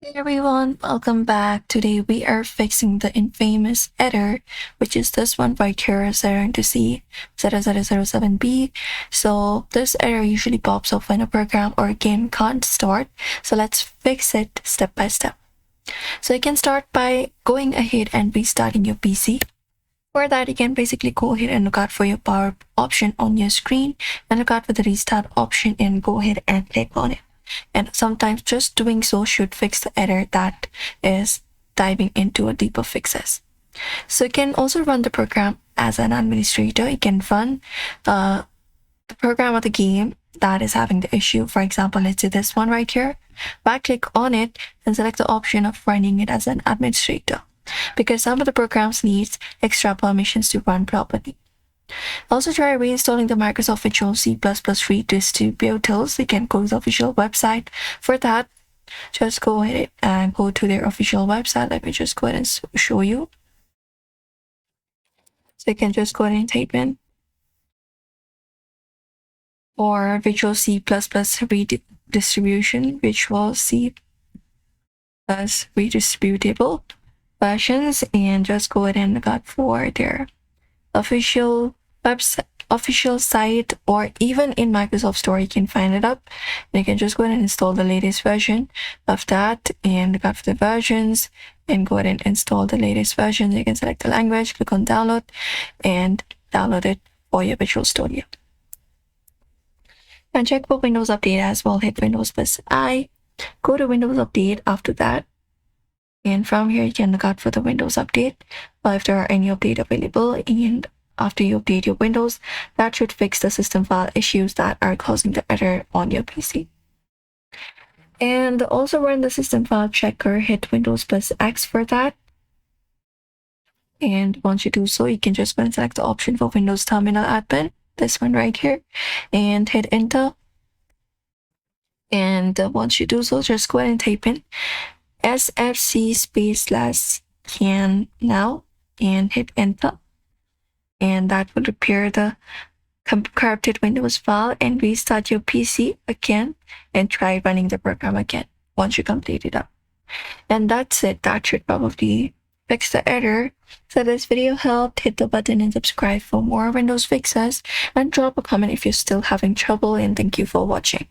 Hey everyone, welcome back. Today we are fixing the infamous error, which is this one right here, 0xc00007b. So this error usually pops up when a program or a game can't start. So let's fix it step by step. So you can start by going ahead and restarting your PC. For that, you can basically go ahead and look out for your power option on your screen and look out for the restart option and go ahead and click on it. And sometimes just doing so should fix the error that is diving into a deeper fixes. So you can also run the program as an administrator. You can run the program of the game that is having the issue. For example, let's do this one right here. Right click on it and select the option of running it as an administrator, because some of the programs needs extra permissions to run properly. Also try reinstalling the Microsoft Visual C++ free distributors. You can go to the official website. For that, just go ahead and go to their official website. Let me just go ahead and show you. So you can just go ahead and type in or Visual C++ redistribution, Visual C++ redistributable versions, and just go ahead and look out for their official website, official site, or even in Microsoft Store you can find it up. And you can just go ahead and install the latest version of that and look out for the versions and go ahead and install the latest version. You can select the language, click on download, and download it for your Visual Studio. And check for Windows Update as well. Hit Windows plus I, go to Windows Update after that. And from here, you can look out for the Windows Update, if there are any update available. And after you update your Windows, that should fix the system file issues that are causing the error on your PC. And also run the system file checker, hit Windows plus X for that. And once you do so, you can just go and select the option for Windows Terminal Admin, this one right here, and hit enter. And once you do so, just go ahead and type in sfc/can now and hit enter, and that will appear the corrupted Windows file, and restart your PC again and try running the program again once you complete it up. And that's it. That should probably fix the error. So this video helped. Hit the button and subscribe for more Windows fixes, and drop a comment if you're still having trouble, and thank you for watching.